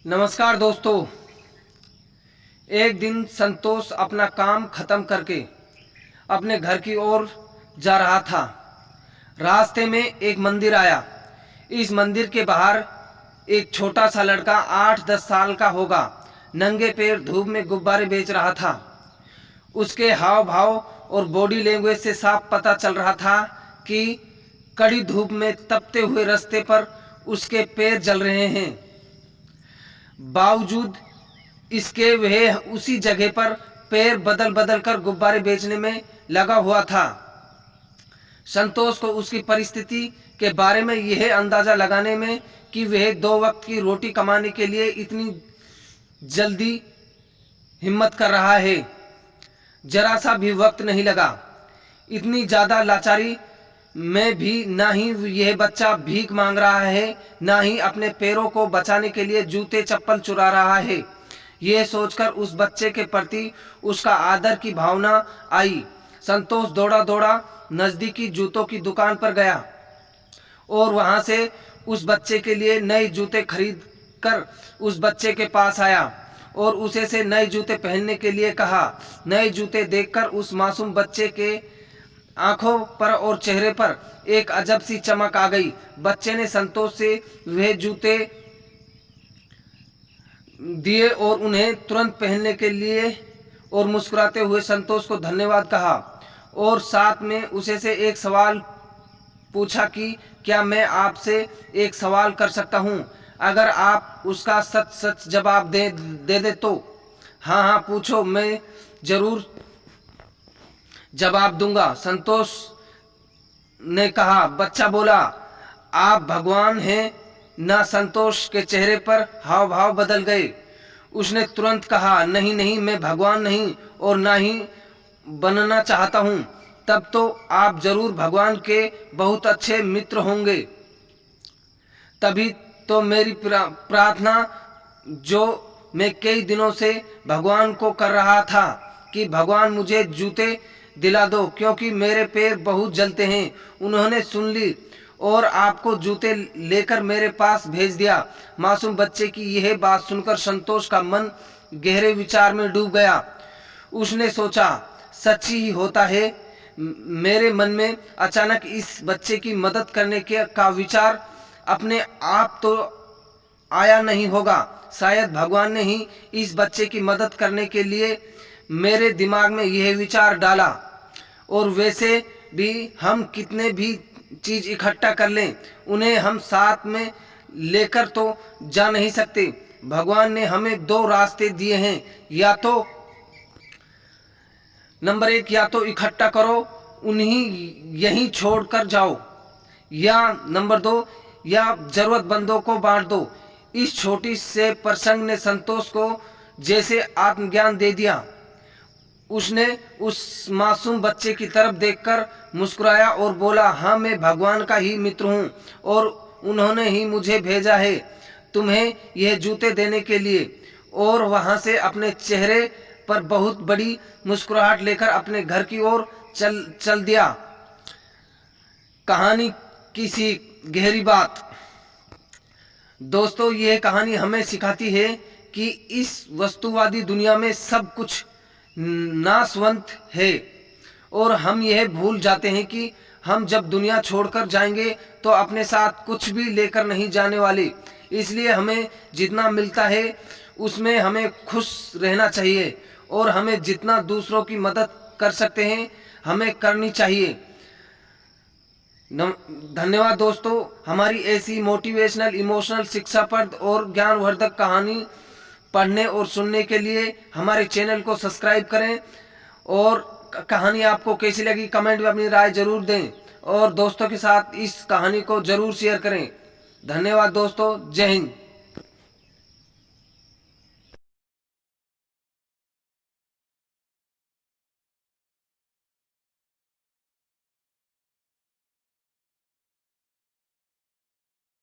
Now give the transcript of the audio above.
नमस्कार दोस्तों। एक दिन संतोष अपना काम खत्म करके अपने घर की ओर जा रहा था। रास्ते में एक मंदिर आया। इस मंदिर के बाहर एक छोटा सा लड़का 8-10 साल का होगा, नंगे पैर धूप में गुब्बारे बेच रहा था। उसके हाव भाव और बॉडी लैंग्वेज से साफ पता चल रहा था कि कड़ी धूप में तपते हुए रास्ते पर उसके पैर जल रहे हैं। बावजूद इसके वह उसी जगह पर पैर बदल बदल कर गुब्बारे बेचने में लगा हुआ था। संतोष को उसकी परिस्थिति के बारे में यह अंदाजा लगाने में कि वह 2 वक्त की रोटी कमाने के लिए इतनी जल्दी हिम्मत कर रहा है, जरा सा भी वक्त नहीं लगा। इतनी ज्यादा लाचारी में भी ना ही यह बच्चा भीख मांग रहा है, ना ही अपने पैरों को बचाने के लिए जूते चप्पल चुरा रहा है। यह सोचकर उस बच्चे के प्रति उसका आदर की भावना आई। संतोष दौड़ा दौड़ा नजदीकी जूतों की दुकान पर गया और वहां से उस बच्चे के लिए नए जूते खरीद कर उस बच्चे के पास आया और उसे से नए जूते पहनने के लिए कहा। नए जूते देखकर उस मासूम बच्चे के आंखों पर और चेहरे पर एक अजब सी चमक आ गई। बच्चे ने संतोष से वह जूते दिए और उन्हें तुरंत पहनने के लिए और मुस्कुराते हुए संतोष को धन्यवाद कहा और साथ में उसे से एक सवाल पूछा कि क्या मैं आपसे एक सवाल कर सकता हूं? अगर आप उसका सच सच जवाब दे तो। हाँ हाँ पूछो, मैं जरूर जवाब दूंगा, संतोष ने कहा। बच्चा बोला, आप भगवान हैं ना? संतोष के चेहरे पर हाव भाव बदल गए। उसने तुरंत कहा, नहीं नहीं, मैं भगवान नहीं और ना ही बनना चाहता हूं। तब तो आप जरूर भगवान के बहुत अच्छे मित्र होंगे। तभी तो मेरी प्रार्थना जो मैं कई दिनों से भगवान को कर रहा था कि भगवान मुझे जूते दिला दो, क्योंकि मेरे पैर बहुत जलते हैं। उन्होंने सुन ली और आपको जूते लेकर मेरे पास भेज दिया। मासूम बच्चे की यह बात सुनकर संतोष का मन गहरे विचार में डूब गया। उसने सोचा, सच ही होता है। मेरे मन में अचानक इस बच्चे की मदद करने का विचार अपने आप तो आया नहीं होगा। शायद भगवान ने ही इस बच्चे की मदद करने के लिए मेरे दिमाग में यह विचार डाला। और वैसे भी हम कितने भी चीज इकट्ठा कर लें, उन्हें हम साथ में लेकर तो जा नहीं सकते। भगवान ने हमें 2 रास्ते दिए हैं, या तो नंबर 1, या तो इकट्ठा करो, उन्हीं यहीं छोड़कर जाओ, या नंबर 2, या जरूरतमंदों को बांट दो। इस छोटी से प्रसंग ने संतोष को जैसे आत्मज्ञान दे दिया। उसने उस मासूम बच्चे की तरफ देखकर मुस्कुराया और बोला, हाँ मैं भगवान का ही मित्र हूँ और उन्होंने ही मुझे भेजा है तुम्हें यह जूते देने के लिए। और वहां से अपने चेहरे पर बहुत बड़ी मुस्कुराहट लेकर अपने घर की ओर चल दिया। कहानी की सी गहरी बात। दोस्तों, यह कहानी हमें सिखाती है कि इस वस्तुवादी दुनिया में सब कुछ नाशवंत है और हम यह भूल जाते हैं कि हम जब दुनिया छोड़कर जाएंगे तो अपने साथ कुछ भी लेकर नहीं जाने वाले। इसलिए हमें जितना मिलता है उसमें हमें खुश रहना चाहिए और हमें जितना दूसरों की मदद कर सकते हैं हमें करनी चाहिए। धन्यवाद दोस्तों। हमारी ऐसी मोटिवेशनल, इमोशनल, शिक्षाप्रद और ज्ञानवर्धक कहानी पढ़ने और सुनने के लिए हमारे चैनल को सब्सक्राइब करें। और कहानी आपको कैसी लगी कमेंट में अपनी राय जरूर दें और दोस्तों के साथ इस कहानी को जरूर शेयर करें। धन्यवाद दोस्तों। जय हिंद।